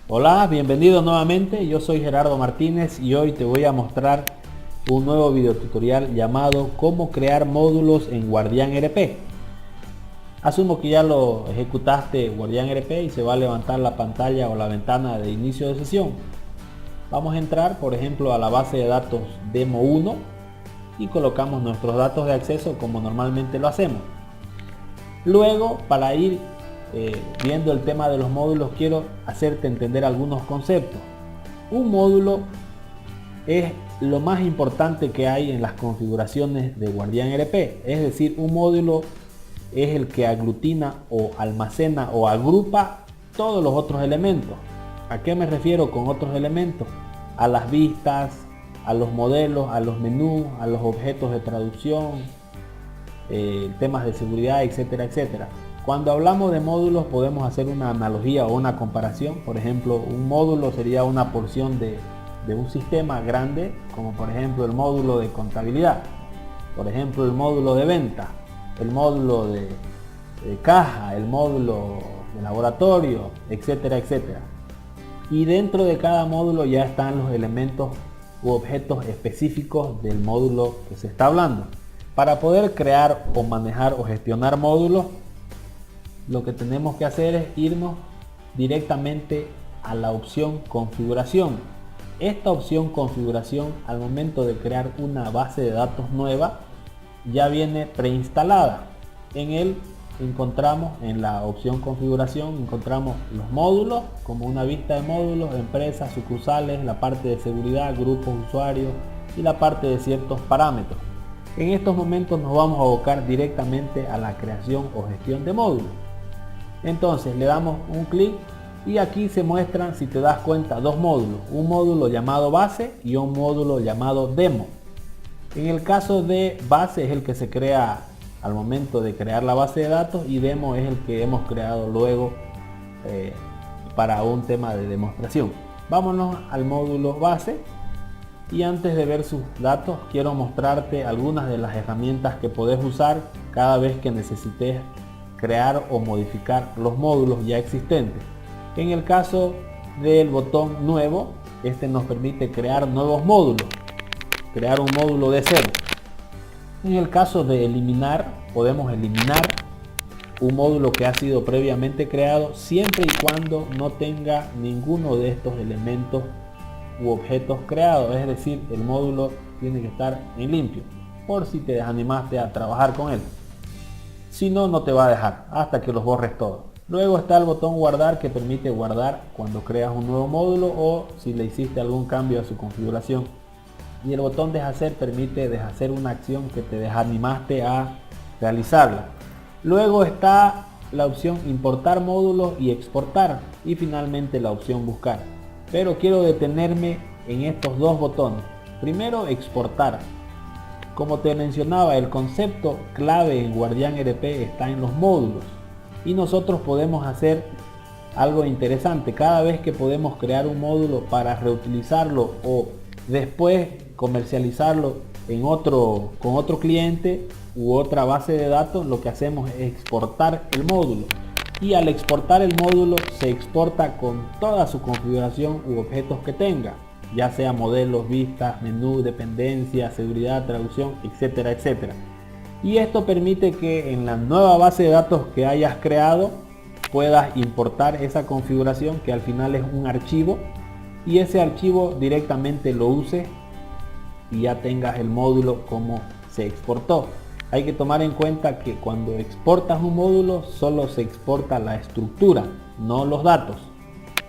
Hola, bienvenido nuevamente. Yo soy Gerardo Martínez y hoy te voy a mostrar un nuevo video tutorial llamado cómo crear módulos en Guardián RP. Asumo que ya lo ejecutaste Guardián RP y se va a levantar la pantalla o la ventana de inicio de sesión. Vamos a entrar, por ejemplo, a la base de datos Demo 1 y colocamos nuestros datos de acceso como normalmente lo hacemos. Luego, para ir viendo el tema de los módulos, quiero hacerte entender algunos conceptos. Un módulo es lo más importante que hay en las configuraciones de Guardián RP. Es decir, un módulo es el que aglutina o almacena o agrupa todos los otros elementos. ¿A qué me refiero con otros elementos? A las vistas, a los modelos, a los menús, a los objetos de traducción, temas de seguridad, etcétera, etcétera. Cuando hablamos de módulos podemos hacer una analogía o una comparación. Por ejemplo, un módulo sería una porción de un sistema grande, como por ejemplo el módulo de contabilidad, por ejemplo el módulo de venta, el módulo de caja, el módulo de laboratorio, etcétera, etcétera. Y dentro de cada módulo ya están los elementos u objetos específicos del módulo que se está hablando. Para poder crear o manejar o gestionar módulos, lo que tenemos que hacer es irnos directamente a la opción configuración. Esta opción configuración, al momento de crear una base de datos nueva, ya viene preinstalada. En él encontramos, en la opción configuración, encontramos los módulos como una vista de módulos, empresas, sucursales, la parte de seguridad, grupos, usuarios y la parte de ciertos parámetros. En estos momentos nos vamos a abocar directamente a la creación o gestión de módulos. Entonces le damos un clic y aquí se muestran, si te das cuenta, dos módulos, un módulo llamado base y un módulo llamado demo. En el caso de base es el que se crea al momento de crear la base de datos y demo es el que hemos creado luego para un tema de demostración. Vámonos al módulo base y antes de ver sus datos quiero mostrarte algunas de las herramientas que podés usar cada vez que necesites crear o modificar los módulos ya existentes. En el caso del botón nuevo, este nos permite crear nuevos módulos, crear un módulo de cero. En el caso de eliminar, podemos eliminar un módulo que ha sido previamente creado siempre y cuando no tenga ninguno de estos elementos u objetos creados, es decir, el módulo tiene que estar en limpio por si te desanimaste a trabajar con él. Si no, no te va a dejar hasta que los borres todos. Luego está el botón guardar, que permite guardar cuando creas un nuevo módulo o si le hiciste algún cambio a su configuración. Y el botón deshacer permite deshacer una acción que te desanimaste a realizarla. Luego está la opción importar módulos y exportar y finalmente la opción buscar. Pero quiero detenerme en estos dos botones. Primero, exportar. Como te mencionaba, el concepto clave en Guardián RP está en los módulos y nosotros podemos hacer algo interesante. Cada vez que podemos crear un módulo para reutilizarlo o después comercializarlo con otro cliente u otra base de datos, lo que hacemos es exportar el módulo y al exportar el módulo se exporta con toda su configuración u objetos que tenga, ya sea modelos, vistas, menú, dependencias, seguridad, traducción, etcétera, etcétera. Y esto permite que en la nueva base de datos que hayas creado puedas importar esa configuración, que al final es un archivo, y ese archivo directamente lo uses y ya tengas el módulo como se exportó. Hay que tomar en cuenta que cuando exportas un módulo solo se exporta la estructura, no los datos.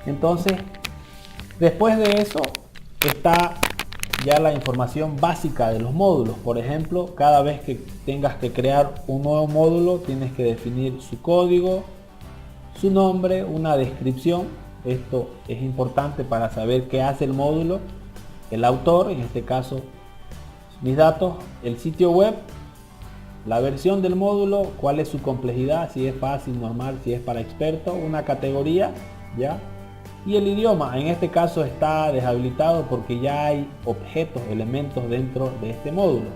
Entonces, después de eso está ya la información básica de los módulos. Por ejemplo, cada vez que tengas que crear un nuevo módulo tienes que definir su código, su nombre, una descripción. Esto es importante para saber qué hace el módulo, el autor, en este caso mis datos, el sitio web, la versión del módulo, cuál es su complejidad, si es fácil, normal, si es para experto, una categoría, ya. Y el idioma, en este caso está deshabilitado porque ya hay objetos, elementos dentro de este módulo.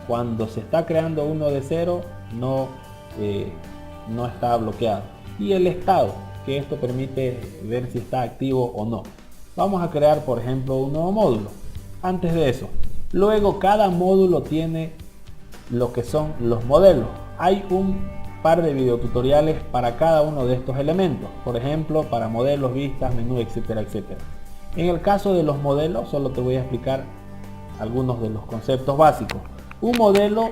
Cuando se está creando uno de cero, no está bloqueado. Y el estado, que esto permite ver si está activo o no. Vamos a crear, por ejemplo, un nuevo módulo. Antes de eso, luego cada módulo tiene lo que son los modelos. Hay un par de videotutoriales para cada uno de estos elementos, por ejemplo, para modelos, vistas, menú, etcétera, etcétera. En el caso de los modelos, solo te voy a explicar algunos de los conceptos básicos. Un modelo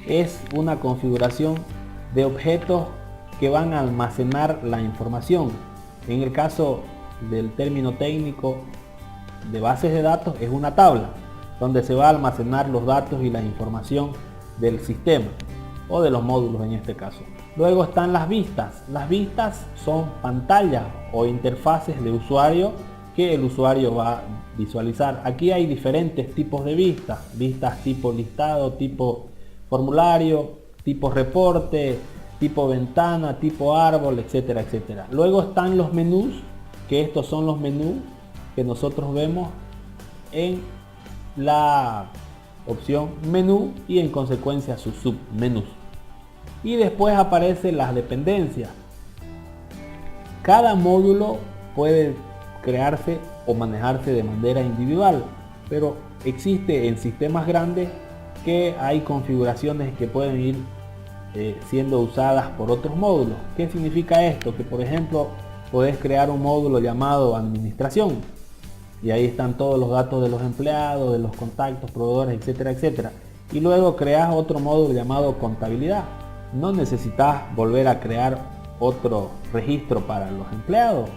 es una configuración de objetos que van a almacenar la información. En el caso del término técnico de bases de datos, es una tabla donde se va a almacenar los datos y la información del sistema o de los módulos en este caso. Luego están las vistas. Las vistas son pantallas o interfaces de usuario que el usuario va a visualizar. Aquí hay diferentes tipos de vistas. Vistas tipo listado, tipo formulario, tipo reporte, tipo ventana, tipo árbol, etcétera, etcétera. Luego están los menús, que estos son los menús que nosotros vemos en la opción menú y en consecuencia sus submenús. Y después aparecen las dependencias. Cada módulo puede crearse o manejarse de manera individual, pero existe en sistemas grandes que hay configuraciones que pueden ir siendo usadas por otros módulos. ¿Qué significa esto? Que por ejemplo puedes crear un módulo llamado administración y ahí están todos los datos de los empleados, de los contactos, proveedores, etcétera, etcétera. Y luego creas otro módulo llamado contabilidad. No necesitas volver a crear otro registro para los empleados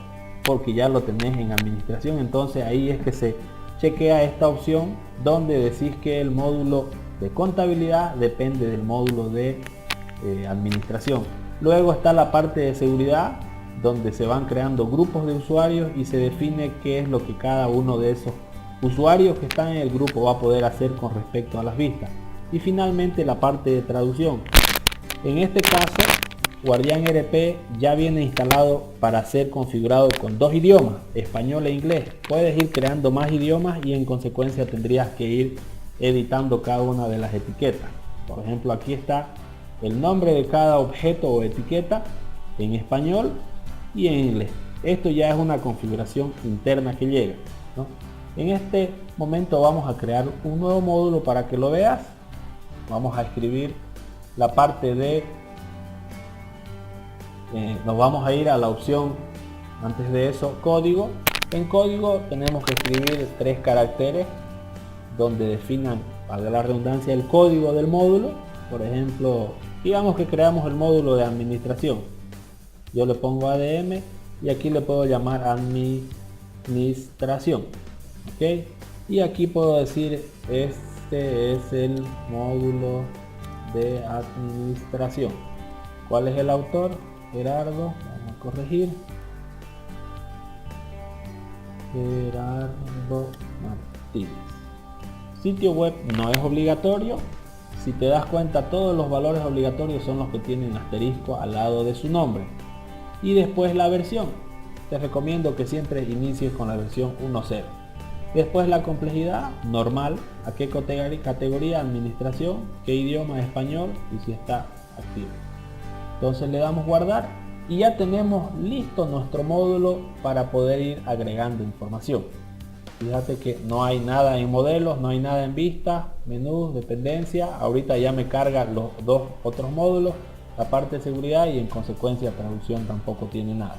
porque ya lo tenés en administración. Entonces ahí es que se chequea esta opción donde decís que el módulo de contabilidad depende del módulo de administración. Luego está la parte de seguridad, donde se van creando grupos de usuarios y se define qué es lo que cada uno de esos usuarios que están en el grupo va a poder hacer con respecto a las vistas. Y finalmente la parte de traducción. En este caso, Guardián ERP ya viene instalado para ser configurado con 2 idiomas, español e inglés. Puedes ir creando más idiomas y en consecuencia tendrías que ir editando cada una de las etiquetas. Por ejemplo, aquí está el nombre de cada objeto o etiqueta en español y en inglés. Esto ya es una configuración interna que llega, ¿no? En este momento vamos a crear un nuevo módulo para que lo veas. Vamos a escribir la parte de nos vamos a ir a la opción, antes de eso, código. En código tenemos que escribir 3 caracteres donde definan, valga la redundancia, el código del módulo. Por ejemplo, digamos que creamos el módulo de administración. Yo le pongo ADM y aquí le puedo llamar administración, ¿ok? Y aquí puedo decir este es el módulo de administración. ¿Cuál es el autor? Gerardo. Vamos a corregir. Gerardo Martínez. Sitio web no es obligatorio. Si te das cuenta, todos los valores obligatorios son los que tienen asterisco al lado de su nombre. Y después la versión. Te recomiendo que siempre inicies con la versión 1.0. Después la complejidad, normal. ¿A qué categoría? Administración. ¿Qué idioma? Español. Y si está activo. Entonces le damos guardar y ya tenemos listo nuestro módulo para poder ir agregando información. Fíjate que no hay nada en modelos, no hay nada en vista, menús, dependencia. Ahorita ya me carga los 2 otros módulos, la parte de seguridad, y en consecuencia traducción tampoco tiene nada.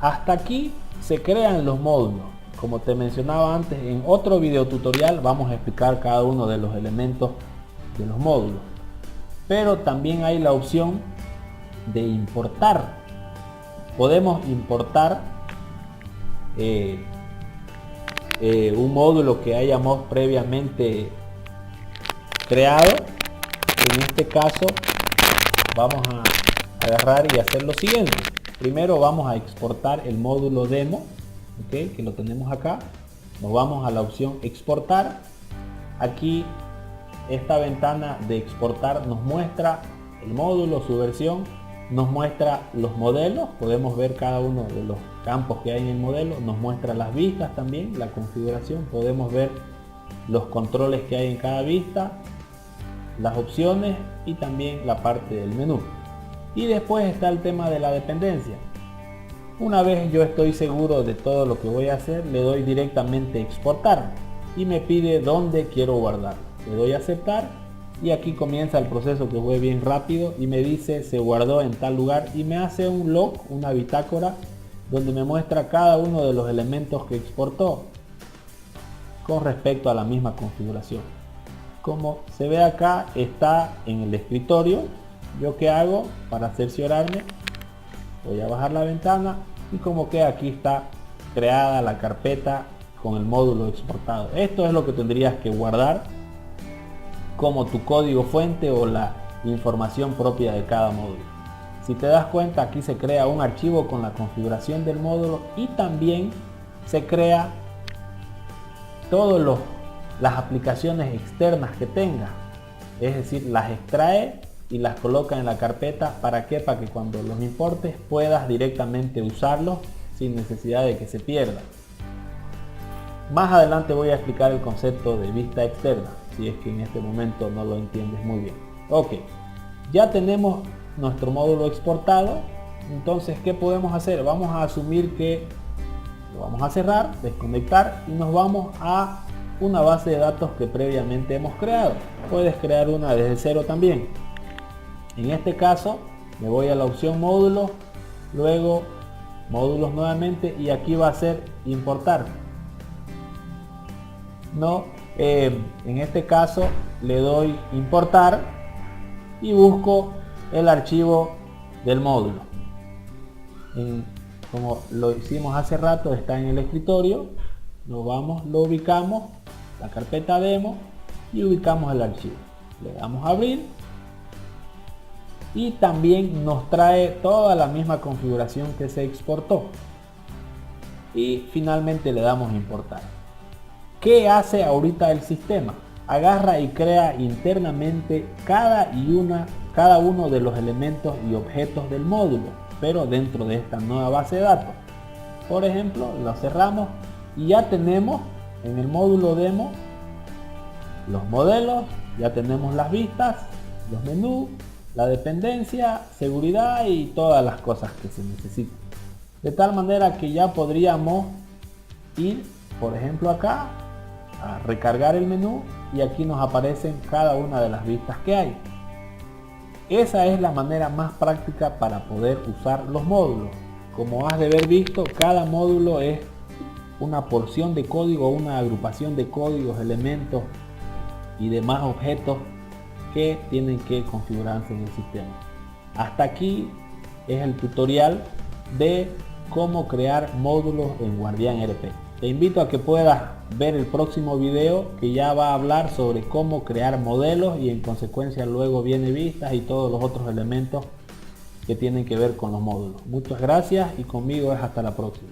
Hasta aquí se crean los módulos. Como te mencionaba antes, en otro video tutorial vamos a explicar cada uno de los elementos de los módulos. Pero también hay la opción de importar. Podemos importar un módulo que hayamos previamente creado. En este caso vamos a agarrar y hacer lo siguiente. Primero vamos a exportar el módulo demo, ¿okay? Que lo tenemos acá. Nos vamos a la opción exportar. Aquí esta ventana de exportar nos muestra el módulo, su versión, nos muestra los modelos, podemos ver cada uno de los campos que hay en el modelo, nos muestra las vistas también, la configuración, podemos ver los controles que hay en cada vista, las opciones y también la parte del menú. Y después está el tema de la dependencia. Una vez yo estoy seguro de todo lo que voy a hacer, le doy directamente exportar y me pide dónde quiero guardarlo. Le doy a aceptar y aquí comienza el proceso, que fue bien rápido, y me dice se guardó en tal lugar y me hace un log, una bitácora, donde me muestra cada uno de los elementos que exportó con respecto a la misma configuración. Como se ve acá, está en el escritorio. ¿Yo qué hago para cerciorarme? Voy a bajar la ventana y como que aquí está creada la carpeta con el módulo exportado. Esto es lo que tendrías que guardar como tu código fuente o la información propia de cada módulo. Si te das cuenta, aquí se crea un archivo con la configuración del módulo y también se crea todas las aplicaciones externas que tenga, es decir, las extrae y las coloca en la carpeta. ¿Para qué? Para que cuando los importes puedas directamente usarlos sin necesidad de que se pierdan. Más adelante voy a explicar el concepto de vista externa, si es que en este momento no lo entiendes muy bien. Ok, ya tenemos nuestro módulo exportado. Entonces, ¿qué podemos hacer? Vamos a asumir que lo vamos a cerrar, desconectar y nos vamos a una base de datos que previamente hemos creado. Puedes crear una desde cero también. En este caso me voy a la opción módulos, luego módulos nuevamente y aquí va a ser importar. En este caso le doy importar y busco el archivo del módulo. Como lo hicimos hace rato, está en el escritorio. Lo ubicamos, la carpeta demo, y ubicamos el archivo. Le damos a abrir y también nos trae toda la misma configuración que se exportó. Y finalmente le damos a importar. ¿Qué hace ahorita el sistema? Agarra y crea internamente cada uno de los elementos y objetos del módulo, pero dentro de esta nueva base de datos. Por ejemplo, lo cerramos y ya tenemos en el módulo demo los modelos, ya tenemos las vistas, los menús, la dependencia, seguridad y todas las cosas que se necesitan. De tal manera que ya podríamos ir, por ejemplo, acá a recargar el menú y aquí nos aparecen cada una de las vistas que hay. Esa es la manera más práctica para poder usar los módulos. Como has de haber visto, cada módulo es una porción de código, una agrupación de códigos, elementos y demás objetos que tienen que configurarse en el sistema. Hasta aquí es el tutorial de cómo crear módulos en Guardián RP. Te invito a que puedas ver el próximo video, que ya va a hablar sobre cómo crear modelos y en consecuencia luego viene vistas y todos los otros elementos que tienen que ver con los módulos. Muchas gracias y conmigo es hasta la próxima.